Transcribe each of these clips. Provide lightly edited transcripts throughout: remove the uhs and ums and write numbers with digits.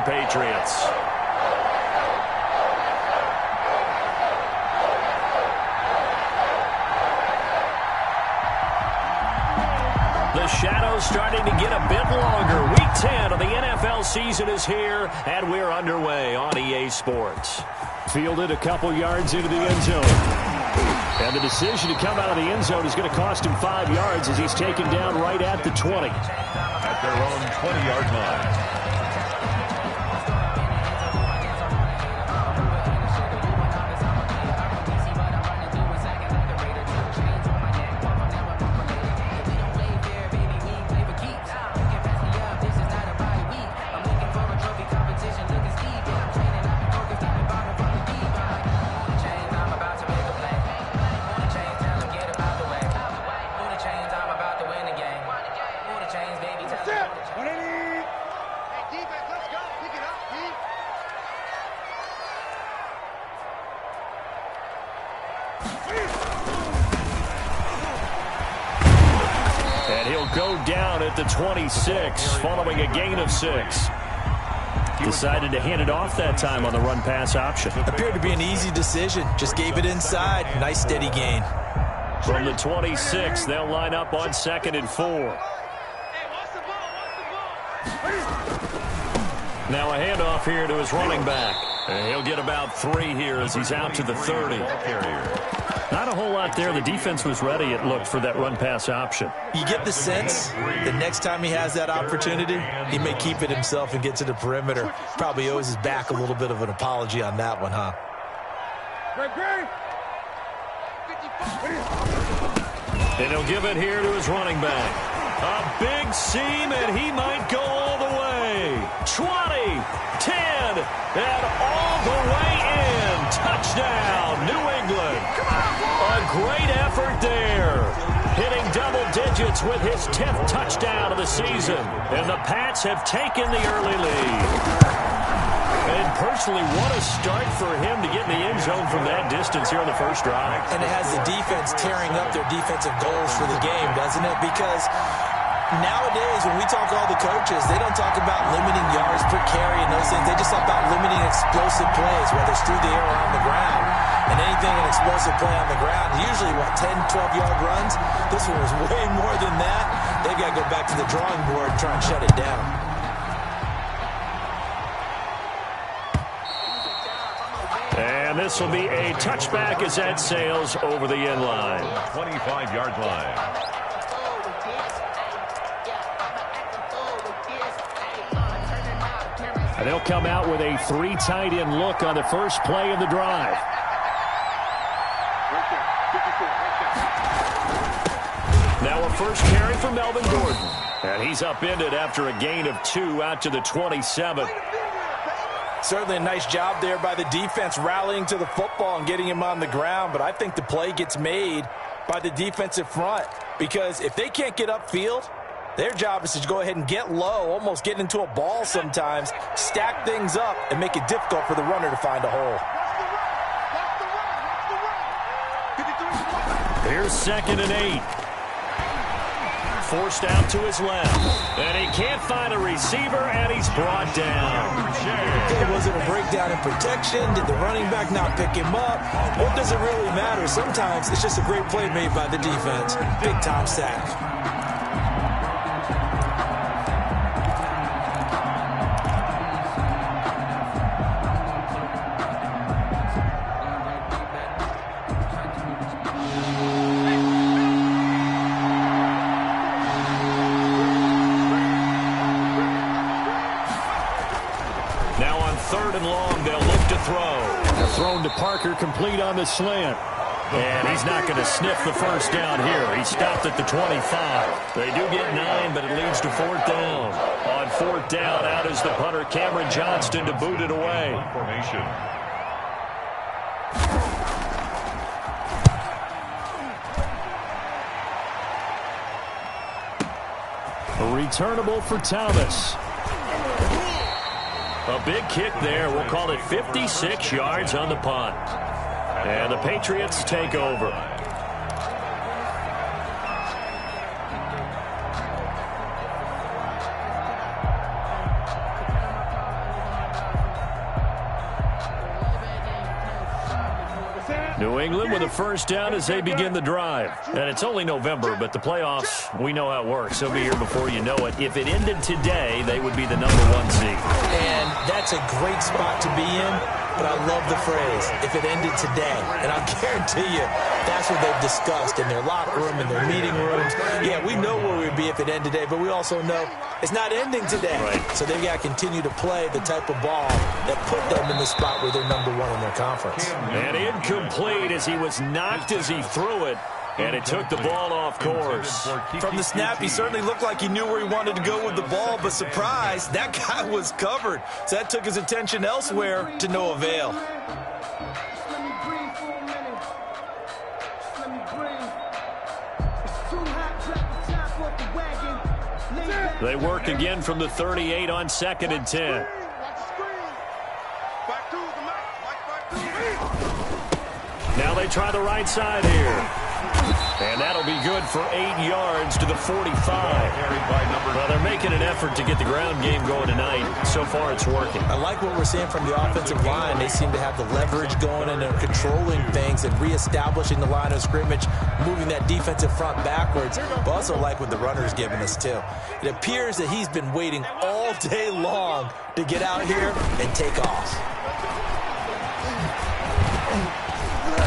England Patriots. The shadow's starting to get a bit longer. Week 10 of the NFL season is here, and we're underway on EA Sports. Fielded a couple yards into the end zone. And the decision to come out of the end zone is going to cost him 5 yards as he's taken down right at the 20. At their own 20-yard line. And he'll go down at the 26 following a gain of 6. Decided to hand it off that time on the run-pass option. Appeared to be an easy decision. Just gave it inside. Nice steady gain. From the 26, they'll line up on 2nd and 4. Now a handoff here to his running back. And he'll get about 3 here as he's out to the 30. Not a whole lot there. The defense was ready, it looked, for that run-pass option. You get the sense that next time he has that opportunity, he may keep it himself and get to the perimeter. Probably owes his back a little bit of an apology on that one, huh? And he'll give it here to his running back. A big seam, and he might go all the way. 20, 10, and all the way in. Touchdown, New England. A great effort there. Hitting double digits with his 10th touchdown of the season. And the Pats have taken the early lead. And personally, what a start for him to get in the end zone from that distance here on the first drive. And it has the defense tearing up their defensive goals for the game, doesn't it? Because nowadays, when we talk to all the coaches, they don't talk about limiting yards per carry and those things. They just talk about limiting explosive plays, whether it's through the air or on the ground. And anything an explosive play on the ground, usually, 10, 12-yard runs? This one was way more than that. They've got to go back to the drawing board and try and shut it down. And this will be a touchback as that sails over the end line. 25-yard line. And they'll come out with a 3 tight end look on the first play of the drive. Now a first carry for Melvin Gordon. And he's upended after a gain of 2 out to the 27. Certainly a nice job there by the defense rallying to the football and getting him on the ground. But I think the play gets made by the defensive front. Because if they can't get upfield, their job is to go ahead and get low, almost get into a ball sometimes, stack things up, and make it difficult for the runner to find a hole. Here's 2nd and 8. Forced out to his left. And he can't find a receiver, and he's brought down. Was it a breakdown in protection? Did the running back not pick him up? What does it really matter? Sometimes it's just a great play made by the defense. Big-time sack. Thrown to Parker, complete on the slant. And he's not going to sniff the first down here. He stopped at the 25. They do get 9, but it leads to 4th down. On 4th down, out is the punter, Cameron Johnston, to boot it away. Formation. A returnable for Thomas. A big kick there. We'll call it 56 yards on the punt. And the Patriots take over. New England with a first down as they begin the drive. And it's only November, but the playoffs, we know how it works. They'll be here before you know it. If it ended today, they would be the #1 seed. And that's a great spot to be in, but I love the phrase, if it ended today. And I'll guarantee you, that's what they've discussed in their locker room, in their meeting rooms. Yeah, we know where we'd be if it ended today, but we also know it's not ending today. Right. So they've got to continue to play the type of ball that put them in the spot where they're #1 in their conference. And incomplete as he was knocked as he threw it. And it took the ball off course. From the snap, he certainly looked like he knew where he wanted to go with the ball, but surprise, that guy was covered. So that took his attention elsewhere to no avail. They work again from the 38 on 2nd and 10. Now they try the right side here. And that'll be good for 8 yards to the 45. Well, they're making an effort to get the ground game going tonight. So far, it's working. I like what we're seeing from the offensive line. They seem to have the leverage going, and they're controlling things and reestablishing the line of scrimmage, moving that defensive front backwards. But also like what the runner's giving us, too. It appears that he's been waiting all day long to get out here and take off.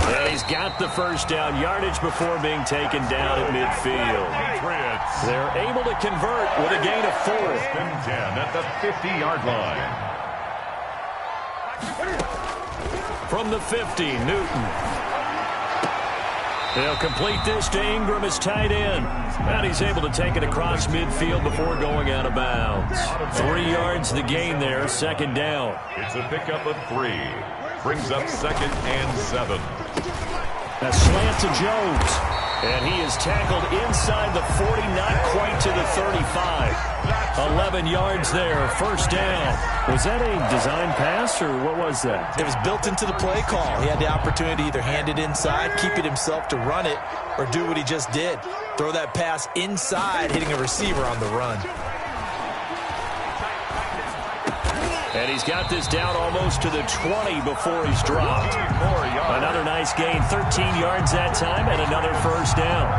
And he's got the first down yardage before being taken down at midfield. They're able to convert with a gain of 4. 10 at the 50-yard line. From the 50, Newton. They'll complete this to Ingram as tight end. And he's able to take it across midfield before going out of bounds. 3 yards the gain there, 2nd down. It's a pickup of 3. Brings up 2nd and 7. A slant to Jones. And he is tackled inside the 40, not quite to the 35. 11 yards there, 1st down. Was that a design pass, or what was that? It was built into the play call. He had the opportunity to either hand it inside, keep it himself to run it, or do what he just did. Throw that pass inside, hitting a receiver on the run. And he's got this down almost to the 20 before he's dropped. Another nice gain, 13 yards that time, and another 1st down.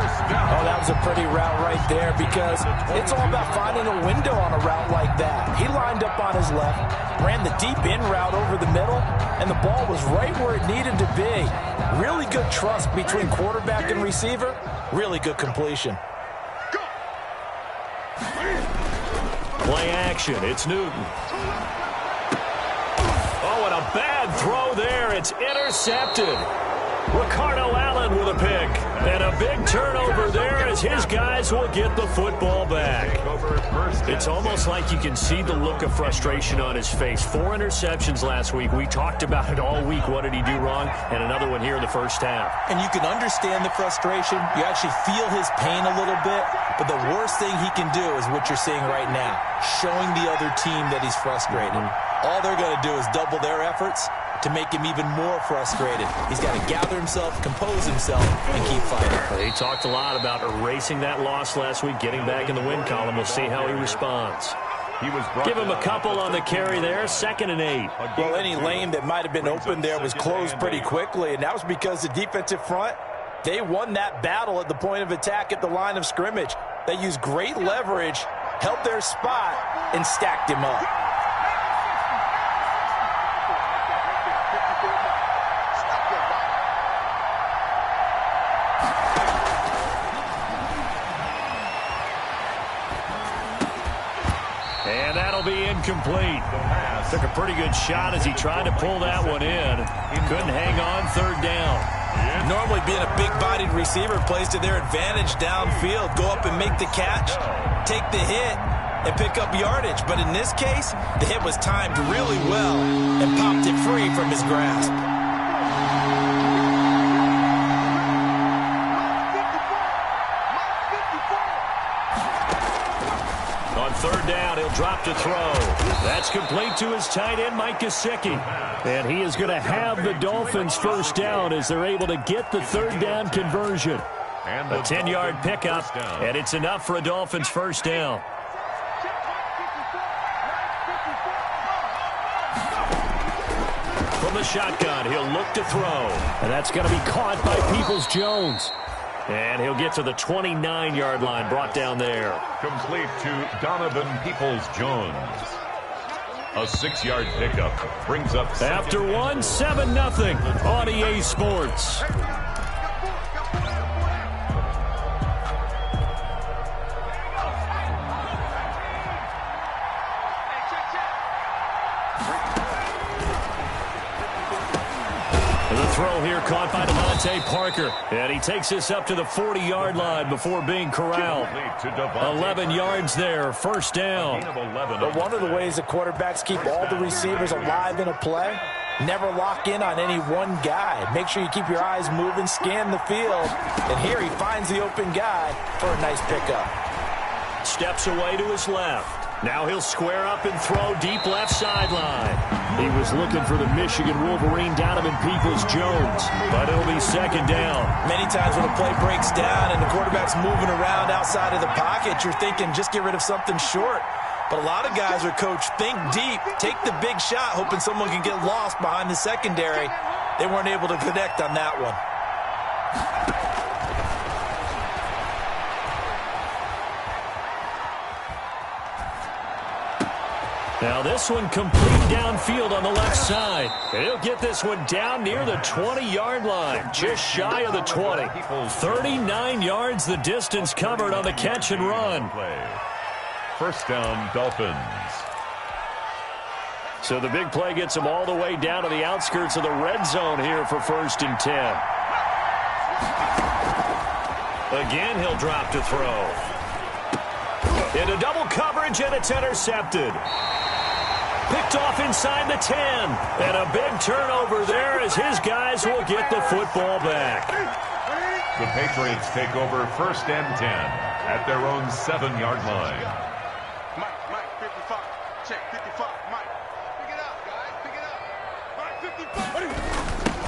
Oh, that was a pretty route right there, because it's all about finding a window on a route like that. He lined up on his left, ran the deep in route over the middle, and the ball was right where it needed to be. Really good trust between quarterback and receiver. Really good completion. Play action, it's Newton. Oh, and a bad throw there. It's intercepted. Ricardo Allen with a pick. And a big turnover there as his guys will get the football back. It's almost like you can see the look of frustration on his face. 4 interceptions last week. We talked about it all week. What did he do wrong? And another one here in the 1st half. And you can understand the frustration. You actually feel his pain a little bit. But the worst thing he can do is what you're seeing right now, showing the other team that he's frustrated. All they're going to do is double their efforts to make him even more frustrated. He's got to gather himself, compose himself, and keep fighting. He talked a lot about erasing that loss last week, getting back in the win column. We'll see how he responds. Give him a couple on the carry there, 2nd and 8. Well, any lane that might have been open there was closed pretty quickly, and that was because the defensive front, they won that battle at the point of attack at the line of scrimmage. They used great leverage, held their spot, and stacked him up. And that'll be incomplete. Took a pretty good shot as he tried to pull that one in. Couldn't hang on, 3rd down. Normally being a big-bodied receiver plays to their advantage downfield. Go up and make the catch, take the hit, and pick up yardage. But in this case, the hit was timed really well and popped it free from his grasp. On 3rd down, he'll drop to throw. That's complete to his tight end, Mike Gesicki. And he is going to have the Dolphins' 1st down as they're able to get the 3rd down conversion. A 10-yard pickup, and it's enough for a Dolphins' 1st down. From From the shotgun, he'll look to throw. And that's going to be caught by Peoples-Jones. And he'll get to the 29-yard line, brought down there. Complete to Donovan Peoples-Jones. A 6-yard pickup brings up... After 1, 7-0 on EA Sports. The throw here caught by Devontae Parker. And he takes this up to the 40-yard line before being corralled. 11 yards there, first down. But one of the ways the quarterbacks keep all the receivers alive in a play, never lock in on any one guy. Make sure you keep your eyes moving, scan the field. And here he finds the open guy for a nice pickup. Steps away to his left. Now he'll square up and throw deep left sideline. He was looking for the Michigan Wolverine, Donovan Peoples-Jones, but it'll be second down. Many times when a play breaks down and the quarterback's moving around outside of the pocket, you're thinking just get rid of something short. But a lot of guys are coached, think deep, take the big shot, hoping someone can get lost behind the secondary. They weren't able to connect on that one. Now this one complete downfield on the left side. He'll get this one down near the 20-yard line, just shy of the 20. 39 yards the distance covered on the catch and run. First down, Dolphins. So the big play gets him all the way down to the outskirts of the red zone here for 1st and 10. Again, he'll drop to throw. Into double coverage, and it's intercepted. Picked off inside the 10. And a big turnover there as his guys will get the football back. The Patriots take over 1st and 10 at their own 7-yard line. Mike, 55. Check, 55. Mike, pick it up, guys. Pick it up. Mike,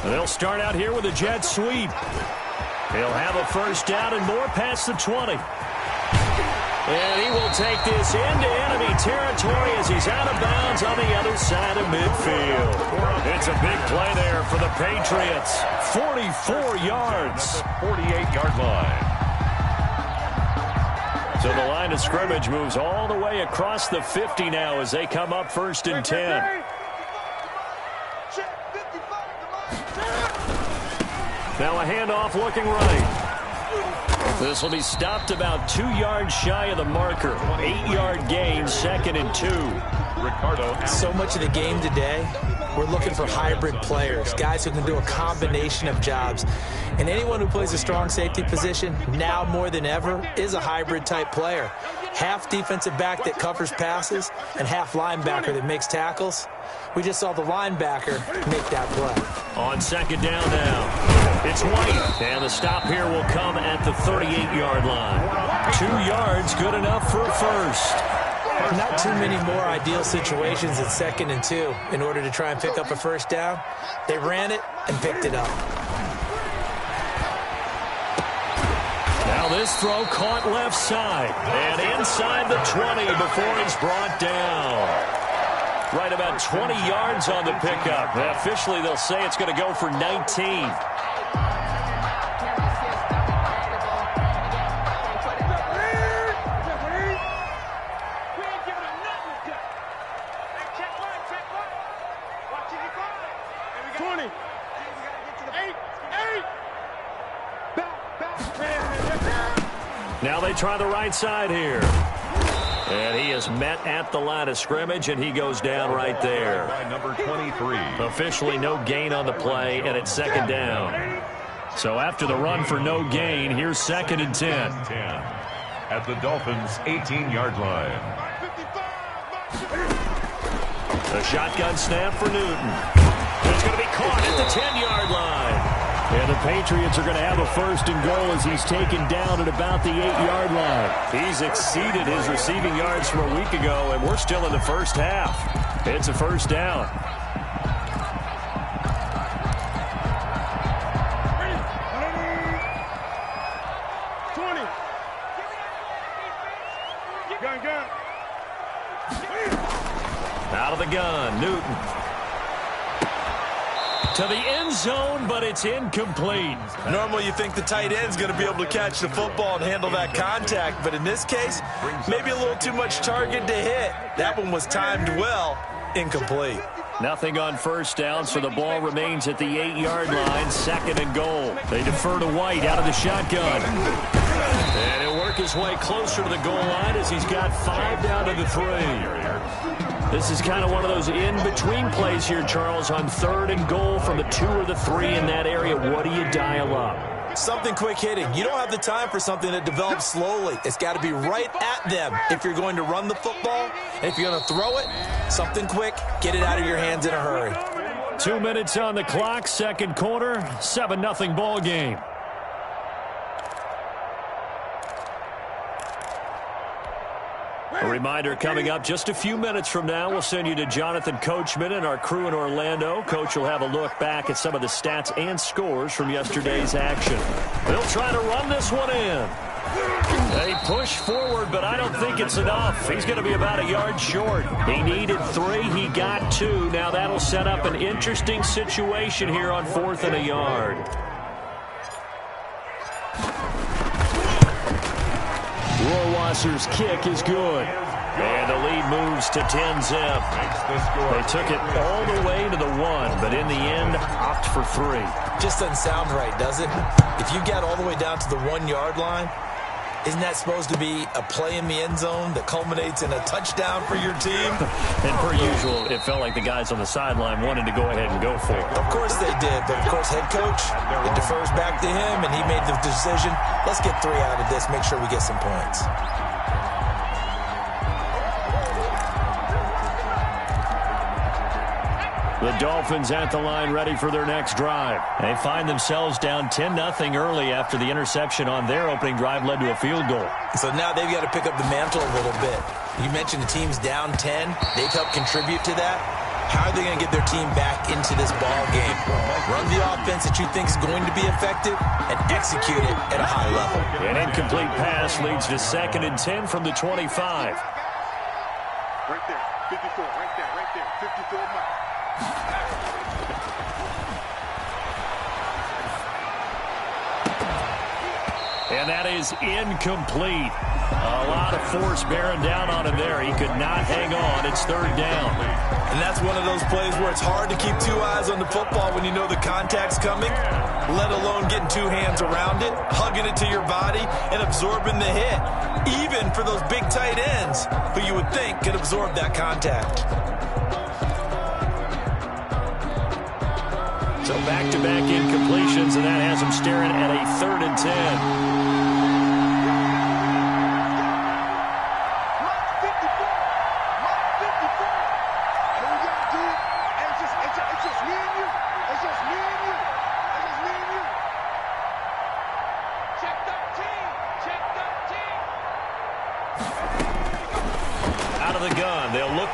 55. They'll start out here with a jet sweep. He'll have a first down and more past the 20. And he will take this into enemy territory as he's out of bounds on the other side of midfield. It's a big play there for the Patriots. 44 yards. 48-yard line. So the line of scrimmage moves all the way across the 50 now as they come up 1st and 10. Now a handoff looking right. This will be stopped about 2 yards shy of the marker. 8-yard gain, 2nd and 2. Ricardo. So much of the game today, we're looking for hybrid players, guys who can do a combination of jobs. And anyone who plays a strong safety position, now more than ever, is a hybrid type player. Half defensive back that covers passes and half linebacker that makes tackles. We just saw the linebacker make that play. On 2nd down now, it's White. And the stop here will come at the 38-yard line. 2 yards, good enough for a first. Not too many more ideal situations at 2nd and 2 in order to try and pick up a first down. They ran it and picked it up. Now this throw caught left side and inside the 20 before it's brought down. Right about 20 yards on the pickup. Officially, they'll say it's going to go for 19. Now they try the right side here. And he is met at the line of scrimmage, and he goes down right there. Number 23. Officially no gain on the play, and it's 2nd down. So after the run for no gain, here's 2nd and 10. At the Dolphins' 18-yard line. The shotgun snap for Newton. It's going to be caught at the 10-yard line. And the Patriots are going to have a 1st and goal as he's taken down at about the 8-yard line. He's exceeded his receiving yards from a week ago, and we're still in the first half. It's a first down. Out of the gun, Newton. To the end zone, but it's incomplete. Normally you think the tight end's going to be able to catch the football and handle that contact, but in this case, maybe a little too much target to hit. That one was timed well, incomplete. Nothing on first down, so the ball remains at the 8-yard line, 2nd and goal. They defer to White out of the shotgun. And he'll work his way closer to the goal line as he's got 5 down to the 3. This is kind of one of those in-between plays here, Charles, on 3rd and goal from the 2 or the 3 in that area. What do you dial up? Something quick hitting. You don't have the time for something that develops slowly. It's got to be right at them if you're going to run the football. And if you're going to throw it, something quick, get it out of your hands in a hurry. 2 minutes on the clock, 2nd quarter, 7-0 ball game. A reminder coming up just a few minutes from now, we'll send you to Jonathan Coachman and our crew in Orlando. Coach will have a look back at some of the stats and scores from yesterday's action. They'll try to run this one in. They push forward, but I don't think it's enough. He's going to be about a yard short. He needed 3. He got 2. Now that'll set up an interesting situation here on 4th and a yard. Rohrwasser's kick is good. And the lead moves to 10-zip. They took it all the way to the 1, but in the end, opt for 3. Just doesn't sound right, does it? If you got all the way down to the 1-yard line, isn't that supposed to be a play in the end zone that culminates in a touchdown for your team? And per usual, it felt like the guys on the sideline wanted to go ahead and go for it. Of course they did, but of course head coach, it defers back to him, and he made the decision, let's get 3 out of this, make sure we get some points. The Dolphins at the line ready for their next drive. They find themselves down 10-0 early after the interception on their opening drive led to a field goal. So now they've got to pick up the mantle a little bit. You mentioned the team's down 10. They've helped contribute to that. How are they going to get their team back into this ball game? Run the offense that you think is going to be effective and execute it at a high level. An incomplete pass leads to 2nd and 10 from the 25. Right there, 54, right there, 54 miles. And that is incomplete. A lot of force bearing down on him there. He could not hang on. It's 3rd down. And that's one of those plays where it's hard to keep 2 eyes on the football when you know the contact's coming, let alone getting 2 hands around it, hugging it to your body, and absorbing the hit, even for those big tight ends who you would think could absorb that contact. So back-to-back incompletions, and that has him staring at a 3rd and 10.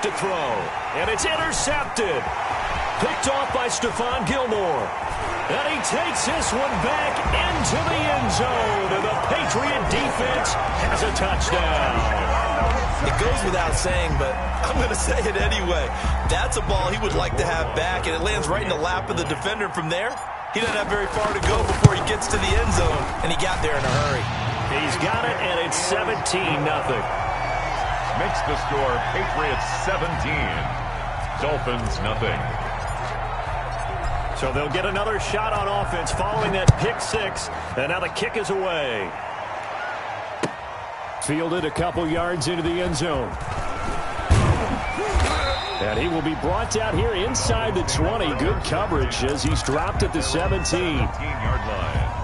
To throw, and it's intercepted. Picked off by Stephon Gilmore. And he takes this one back into the end zone, and the Patriot defense has a touchdown. It goes without saying, but I'm going to say it anyway. That's a ball he would like to have back, and it lands right in the lap of the defender. From there, he doesn't have very far to go before he gets to the end zone, and he got there in a hurry. He's got it, and it's 17-0. Makes the score Patriots 17, Dolphins nothing. So they'll get another shot on offense following that pick 6, and now the kick is away. Fielded a couple yards into the end zone. And he will be brought down here inside the 20. Good coverage as he's dropped at the 17-yard line.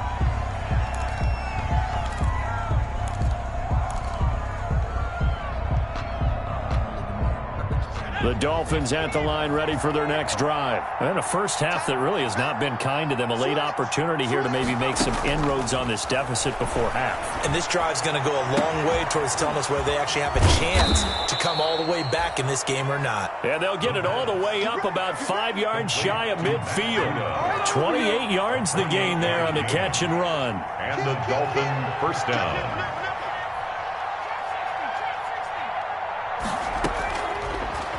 The Dolphins at the line ready for their next drive. And a first half that really has not been kind to them. A late opportunity here to maybe make some inroads on this deficit before half. And this drive's going to go a long way towards telling us whether they actually have a chance to come all the way back in this game or not. And they'll get it all the way up about 5 yards shy of midfield. 28 yards the gain there on the catch and run. And the Dolphin first down.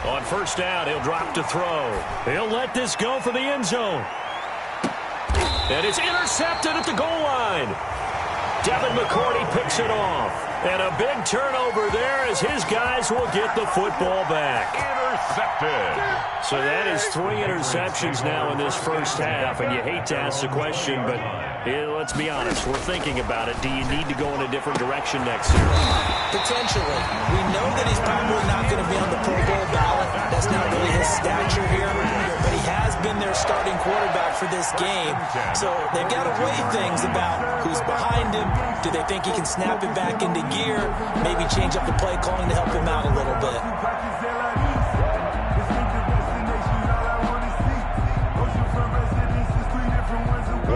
On first down, he'll drop to throw. He'll let this go for the end zone. And it's intercepted at the goal line. Devin McCourty picks it off. And a big turnover there as his guys will get the football back. Intercepted. So that is 3 interceptions now in this first half. And you hate to ask the question, but let's be honest. We're thinking about it. Do you need to go in a different direction next year? Potentially. We know that he's probably not going to be on the Pro Bowl ballot. That's not really his stature here. But he has been their starting quarterback for this game. So they've got to weigh things about who's behind him. Do they think he can snap it back into gear? Maybe change up the play calling to help him out a little bit.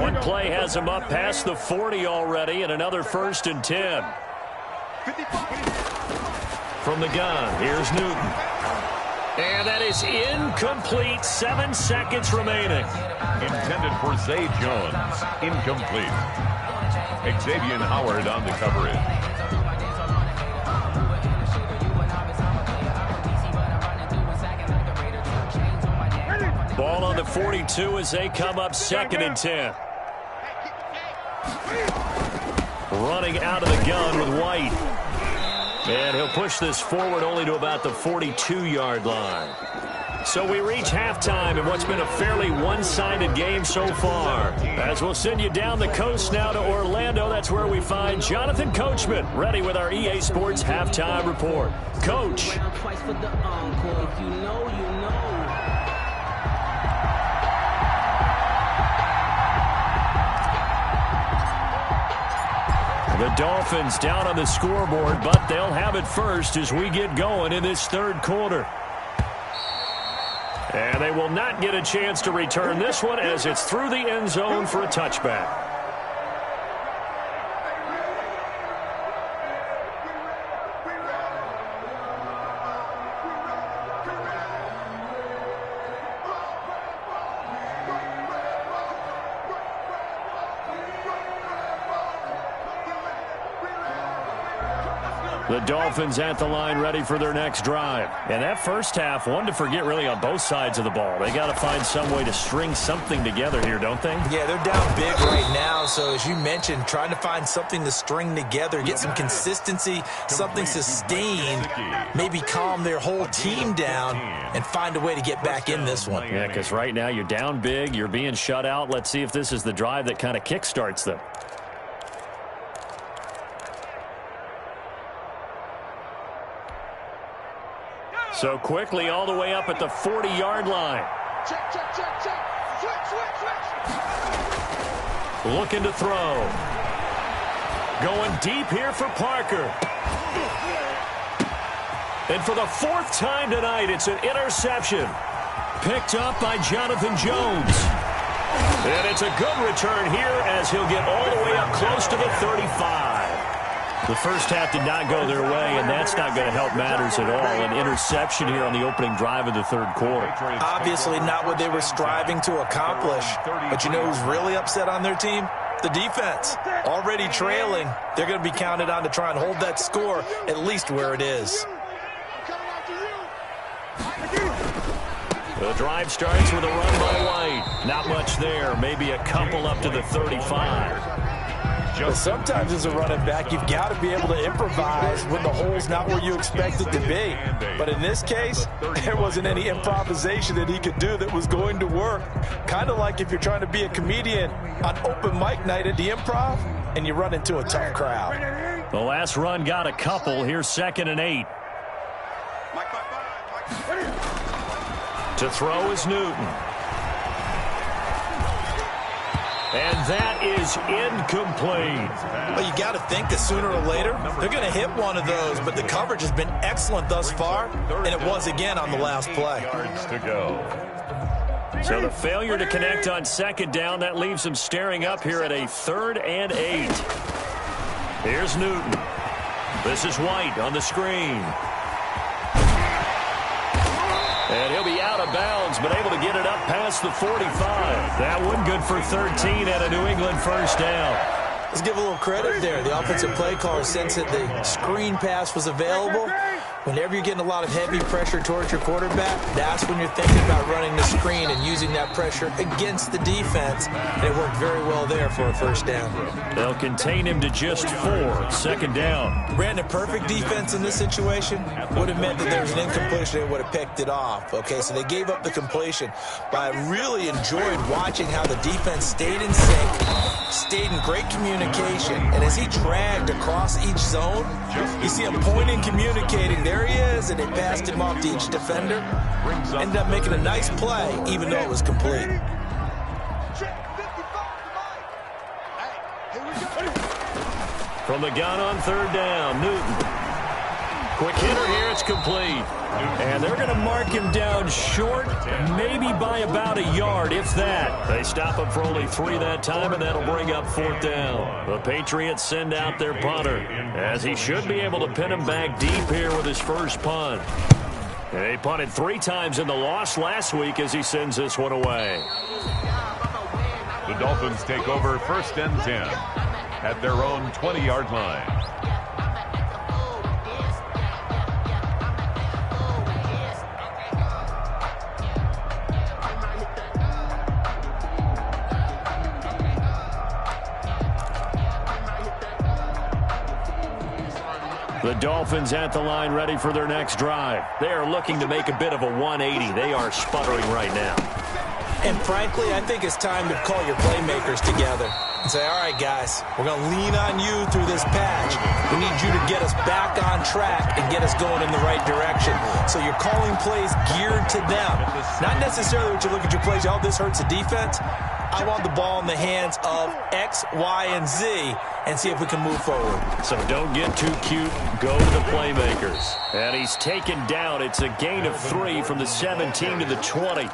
One play has him up past the 40 already, and another 1st and 10. From the gun, here's Newton. And that is incomplete. 7 seconds remaining. Intended for Zay Jones. Incomplete. Xavier Howard on the coverage. Ball on the 42 as they come up 2nd and 10. Running out of the gun with White. And he'll push this forward only to about the 42-yard line. So we reach halftime in what's been a fairly one-sided game so far. As we'll send you down the coast now to Orlando, that's where we find Jonathan Coachman, ready with our EA Sports Halftime Report. Coach. The Dolphins down on the scoreboard, but they'll have it first as we get going in this 3rd quarter. And they will not get a chance to return this one as it's through the end zone for a touchback. The Dolphins at the line ready for their next drive. And that first half, one to forget really on both sides of the ball. They got to find some way to string something together here, don't they? Yeah, they're down big right now. So as you mentioned, trying to find something to string together, get some consistency, something sustained, maybe calm their whole team down and find a way to get back in this one. Yeah, because right now you're down big, you're being shut out. Let's see if this is the drive that kind of kickstarts them. So quickly all the way up at the 40-yard line. Check. Switch. Looking to throw. Going deep here for Parker. And for the 4th time tonight, it's an interception. Picked up by Jonathan Jones. And it's a good return here as he'll get all the way up close to the 35. The first half did not go their way, and that's not going to help matters at all. An interception here on the opening drive of the 3rd quarter. Obviously not what they were striving to accomplish. But you know who's really upset on their team? The defense. Already trailing. They're going to be counted on to try and hold that score at least where it is. The drive starts with a run by White. Not much there. Maybe a couple up to the 35. But sometimes as a running back, you've got to be able to improvise when the hole's not where you expect it to be. But in this case, there wasn't any improvisation that he could do that was going to work. Kind of like if you're trying to be a comedian on open mic night at the Improv and you run into a tough crowd. The last run got a couple. Here's 2nd and 8. To throw is Newton. And that is incomplete. Well, you got to think that sooner or later, they're going to hit one of those, but the coverage has been excellent thus far, and it was again on the last play. Yards to go. So the failure to connect on 2nd down, that leaves them staring up here at a 3rd and 8. Here's Newton. This is White on the screen. And he'll be out of bounds, but able to get it up past the 45. That one good for 13 and a New England 1st down. Let's give a little credit there. The offensive play caller sensed that the screen pass was available. Whenever you're getting a lot of heavy pressure towards your quarterback, that's when you're thinking about running the screen and using that pressure against the defense. And it worked very well there for a first down. They'll contain him to just 4. Second down. Brandon, perfect defense in this situation would have meant that there was an incompletion. They would have picked it off. Okay, so they gave up the completion. But I really enjoyed watching how the defense stayed in sync, stayed in great communication. And as he dragged across each zone, you see him pointing, communicating. There he is, and they passed him off to each defender. Ended up making a nice play, even though it was complete. From the gun on third down, Newton. Quick hitter here, it's complete. And they're going to mark him down short, maybe by about a yard, if that. They stop him for only 3 that time, and that'll bring up 4th down. The Patriots send out their punter, as he should be able to pin him back deep here with his first punt. And he punted 3 times in the loss last week as he sends this one away. The Dolphins take over 1st and 10 at their own 20-yard line. The Dolphins at the line ready for their next drive. They are looking to make a bit of a 180. They are sputtering right now. And frankly, I think it's time to call your playmakers together and say, all right, guys, we're going to lean on you through this patch. We need you to get us back on track and get us going in the right direction. So you're calling plays geared to them. Not necessarily what you look at your plays, oh, this hurts the defense. I want the ball in the hands of X, Y, and Z and see if we can move forward. So don't get too cute. Go to the playmakers. And he's taken down. It's a gain of 3 from the 17 to the 20.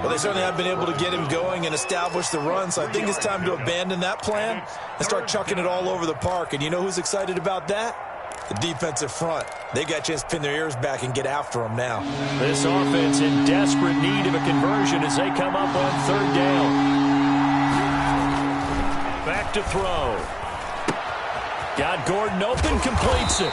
Well, they certainly have been able to get him going and establish the run, so I think it's time to abandon that plan and start chucking it all over the park. And you know who's excited about that? The defensive front. They got a chance to pin their ears back and get after him now. This offense in desperate need of a conversion as they come up on 3rd down. Back to throw. Got Gordon open, completes it.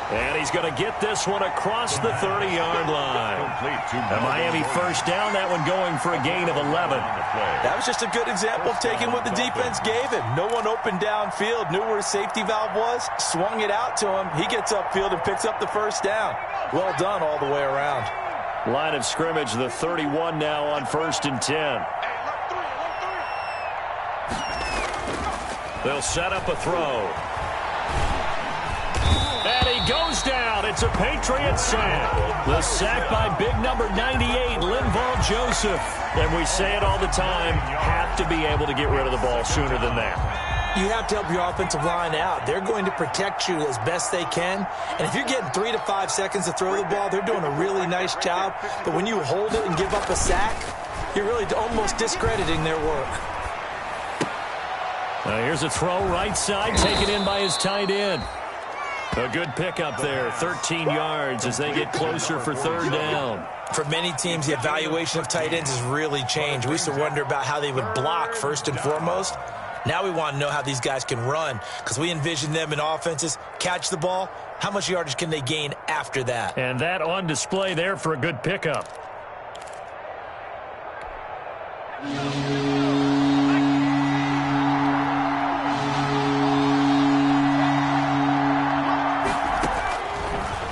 And he's going to get this one across the 30-yard line. A Miami first down, that one going for a gain of 11. That was just a good example of taking what the defense gave him. No one open downfield, knew where his safety valve was, swung it out to him. He gets upfield and picks up the first down. Well done all the way around. Line of scrimmage, the 31 now on 1st and 10. They'll set up a throw. And he goes down. It's a Patriot sack. The sack by big number 98, Linval Joseph. And we say it all the time, have to be able to get rid of the ball sooner than that. You have to help your offensive line out. They're going to protect you as best they can. And if you're getting 3 to 5 seconds to throw the ball, they're doing a really nice job. But when you hold it and give up a sack, you're really almost discrediting their work. Here's a throw right side, taken in by his tight end. A good pickup there, 13 yards as they get closer for 3rd down. For many teams, the evaluation of tight ends has really changed. We used to wonder about how they would block first and foremost. Now we want to know how these guys can run because we envision them in offenses, catch the ball. How much yardage can they gain after that? And that on display there for a good pickup.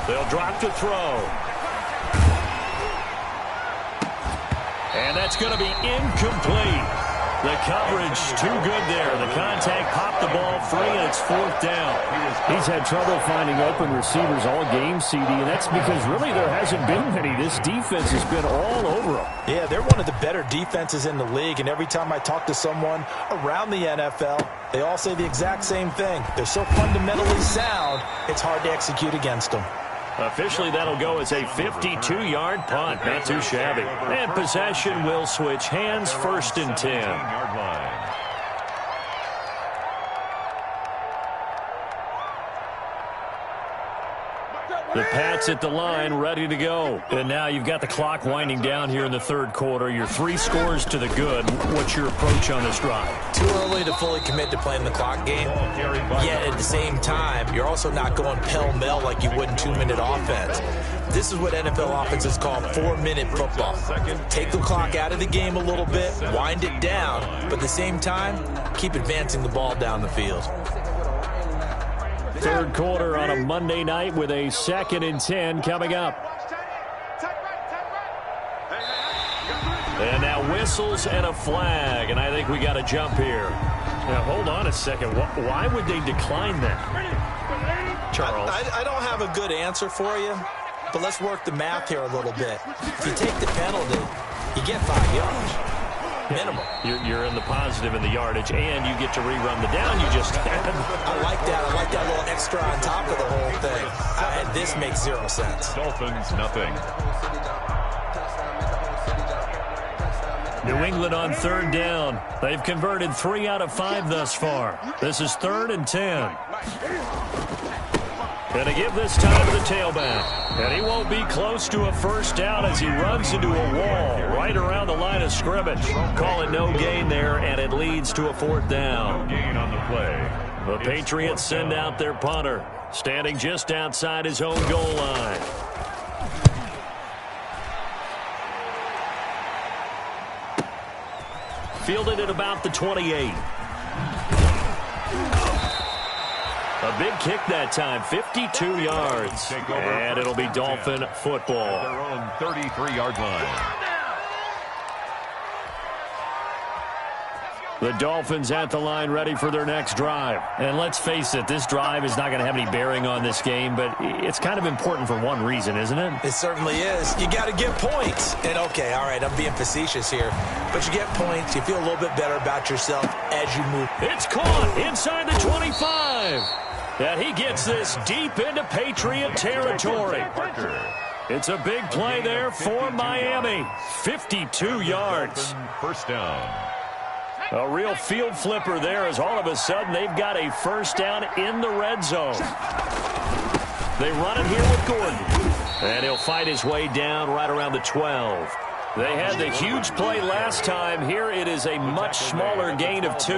They'll drop to throw. And that's going to be incomplete. The coverage too good there. The contact popped the ball free, and it's 4th down. He's had trouble finding open receivers all game, CD, and that's because really there hasn't been many. This defense has been all over him. Yeah, they're one of the better defenses in the league, and every time I talk to someone around the NFL, they all say the exact same thing. They're so fundamentally sound, it's hard to execute against them. Officially, that'll go as a 52-yard punt. Not too shabby. And possession will switch hands, 1st and 10. The Pats at the line, ready to go. And now you've got the clock winding down here in the third quarter. You're 3 scores to the good. What's your approach on this drive? Too early to fully commit to playing the clock game. Yet at the same time, you're also not going pell-mell like you would in 2-minute offense. This is what NFL offenses call 4-minute football. Take the clock out of the game a little bit, wind it down, but at the same time, keep advancing the ball down the field. Third quarter on a Monday night with a 2nd and 10 coming up. And now whistles and a flag, and I think we got a jump here. Now, hold on a second. Why would they decline that, Charles? I don't have a good answer for you, but let's work the math here a little bit. If you take the penalty, you get 5 yards. Minimum. You're in the positive in the yardage, and you get to rerun the down you just had. I like that. I like that little extra on top of the whole thing. And this makes 0 sense. Dolphins, nothing. New England on 3rd down. They've converted 3 out of 5 thus far. This is 3rd and 10. Going to give this time to the tailback. And he won't be close to a first down as he runs into a wall right around the line of scrimmage. Call it no gain there, and it leads to a 4th down. No gain on the play. The Patriots send out their punter, standing just outside his own goal line. Fielded at about the 28. A big kick that time, 52 yards. And it'll be Dolphin football. Their own 33-yard line. The Dolphins at the line, ready for their next drive. And let's face it, this drive is not going to have any bearing on this game, but it's kind of important for one reason, isn't it? It certainly is. You got to get points. And, okay, all right, I'm being facetious here. But you get points, you feel a little bit better about yourself as you move. It's caught inside the 25. And he gets this deep into Patriot territory. It's a big play there for Miami. 52 yards. First down. A real field flipper there as all of a sudden they've got a first down in the red zone. They run it here with Gordon. And he'll fight his way down right around the 12. They had the huge play last time. Here it is a much smaller gain of 2.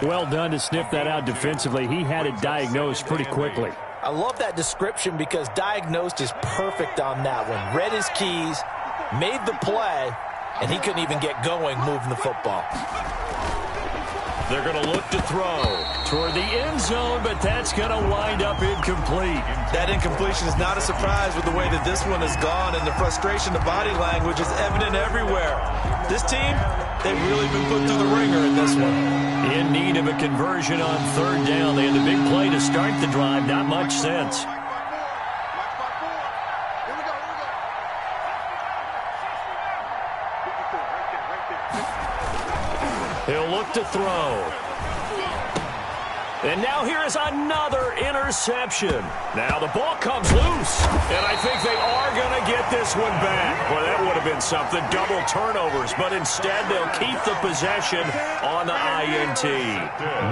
Well done to sniff that out defensively. He had it diagnosed pretty quickly. I love that description because diagnosed is perfect on that one. Read his keys, made the play, and he couldn't even get going moving the football. They're going to look to throw toward the end zone, but that's going to wind up incomplete. That incompletion is not a surprise with the way that this one has gone, and the frustration, the body language is evident everywhere. This team, they've really been put through the ringer in this one. In need of a conversion on 3rd down. They had the big play to start the drive. Not much sense. He'll look to throw. And now here is another interception. Now the ball comes loose. And I think they are going to get this one back. Boy, that would have been something. Double turnovers. But instead, they'll keep the possession on the INT.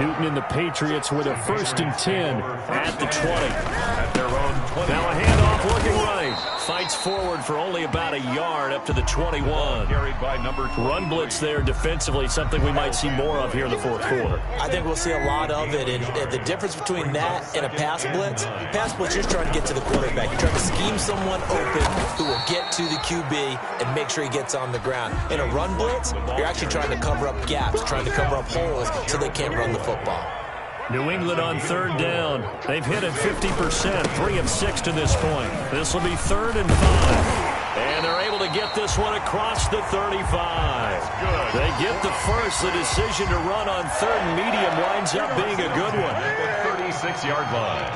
Newton and the Patriots with a 1st and 10 at the 20. At their own 20. Now a handoff looking right. Fights forward for only about a yard up to the 21. Carried by number 23. Run blitz there defensively, something we might see more of here in the 4th quarter. I think we'll see a lot of it. And the difference between that and a pass blitz, you're trying to get to the quarterback. You're trying to scheme someone open who will get to the QB and make sure he gets on the ground. In a run blitz, you're actually trying to cover up gaps, trying to cover up holes so they can't run the football. New England on 3rd down. They've hit it 50%, 3 of 6 to this point. This will be 3rd and 5. And they're able to get this one across the 35. They get the first. The decision to run on 3rd and medium winds up being a good one. 36-yard line.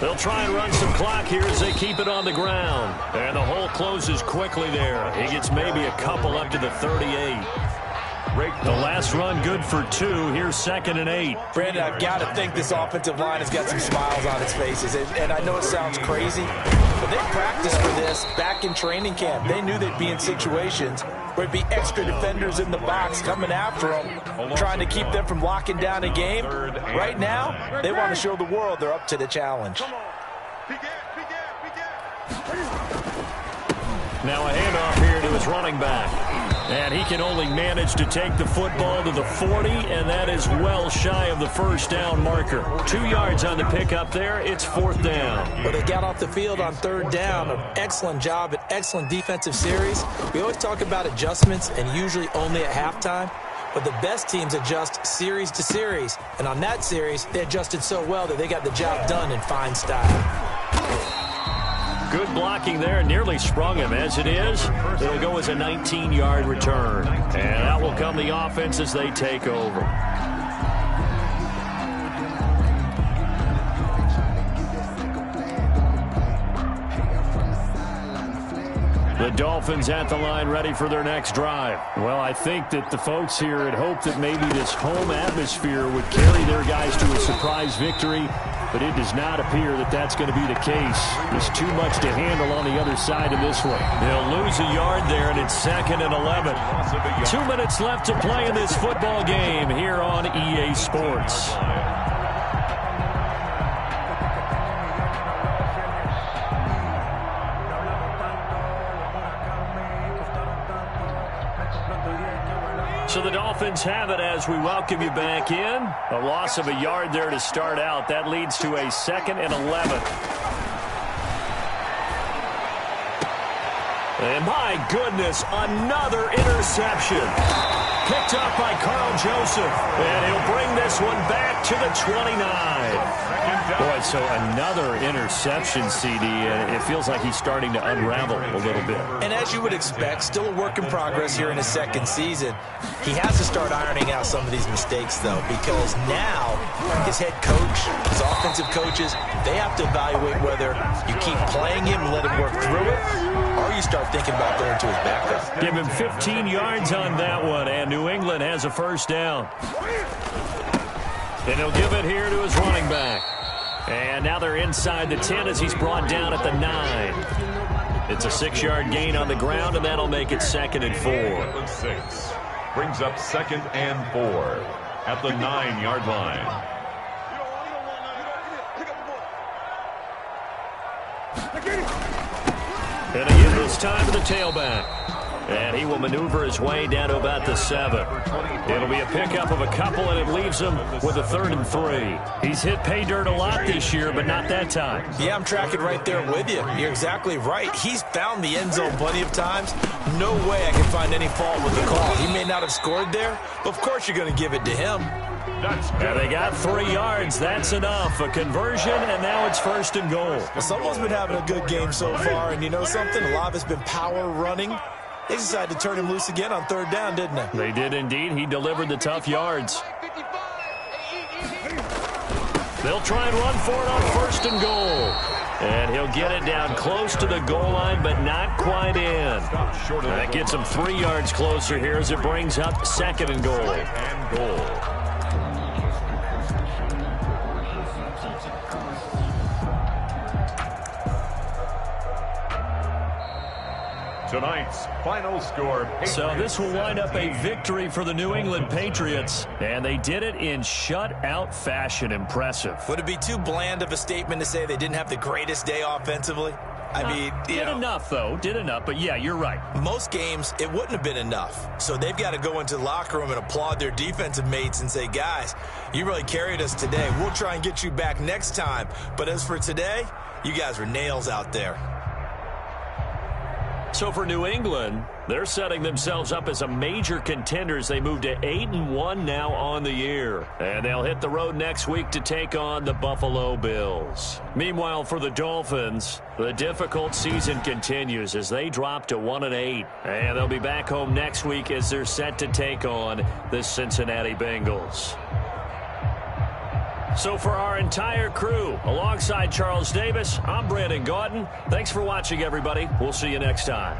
They'll try and run some clock here as they keep it on the ground. And the hole closes quickly there. He gets maybe a couple up to the 38. The last run good for 2. Here's 2nd and 8. Brandon, I've got to think this offensive line has got some smiles on its faces. And I know it sounds crazy, But they practiced for this back in training camp. They knew they'd be in situations where it'd be extra defenders in the box coming after them, trying to keep them from locking down a game. Right now, they want to show the world they're up to the challenge. Now a handoff here to his running back. And he can only manage to take the football to the 40, and that is well shy of the first down marker. 2 yards on the pickup there. It's 4th down. But they got off the field on 3rd down. An excellent job, an excellent defensive series. We always talk about adjustments, and usually only at halftime. But the best teams adjust series to series. And on that series, they adjusted so well that they got the job done in fine style. Good blocking there. Nearly sprung him. As it is, it'll go as a 19-yard return. And out will come the offense as they take over. The Dolphins at the line ready for their next drive. Well, I think that the folks here had hoped that maybe this home atmosphere would carry their guys to a surprise victory, but it does not appear that that's going to be the case. There's too much to handle on the other side of this one. They'll lose a yard there, and it's 2nd and 11. 2 minutes left to play in this football game here on EA Sports. So the Dolphins have it as we welcome you back in. A loss of a yard there to start out. That leads to a 2nd and 11. And my goodness, another interception. Picked up by Carl Joseph. And he'll bring this one back to the 29. Boy, so another interception, CD, and it feels like he's starting to unravel a little bit. And as you would expect, still a work in progress here in his 2nd season. He has to start ironing out some of these mistakes, though, because now his head coach, his offensive coaches, they have to evaluate whether you keep playing him and let him work through it, or you start thinking about going to his backup. Give him 15 yards on that one, and New England has a 1st down. And he'll give it here to his running back. And now they're inside the 10 as he's brought down at the 9. It's a 6-yard gain on the ground, and that'll make it 2nd and 4. 6 brings up 2nd and 4 at the 9-yard line. And they give this time to the tailback. And he will maneuver his way down to about the 7. It'll be a pickup of a couple, and it leaves him with a 3rd and 3. He's hit pay dirt a lot this year, but not that time. Yeah, I'm tracking right there with you. You're exactly right. He's found the end zone plenty of times. No way I can find any fault with the call. He may not have scored there, but of course you're going to give it to him. And they got 3 yards. That's enough. A conversion, and now it's 1st and goal. Well, someone's been having a good game so far, and you know something? A lot of it's been power running. They decided to turn him loose again on 3rd down, didn't they? They did indeed. He delivered the tough yards. They'll try and run for it on 1st and goal. And he'll get it down close to the goal line, but not quite in. That gets him 3 yards closer here as it brings up 2nd and goal. Tonight's final score. Patriots. So this will wind up a victory for the New England Patriots, and they did it in shutout fashion. Impressive. Would it be too bland of a statement to say they didn't have the greatest day offensively? I mean, did enough, though. Did enough, but yeah, you're right. Most games, it wouldn't have been enough. So they've got to go into the locker room and applaud their defensive mates and say, guys, you really carried us today. We'll try and get you back next time. But as for today, you guys were nails out there. So for New England, they're setting themselves up as a major contender as they move to 8-1 now on the year. And they'll hit the road next week to take on the Buffalo Bills. Meanwhile, for the Dolphins, the difficult season continues as they drop to 1-8. And they'll be back home next week as they're set to take on the Cincinnati Bengals. So for our entire crew, alongside Charles Davis, I'm Brandon Gaudin. Thanks for watching, everybody. We'll see you next time.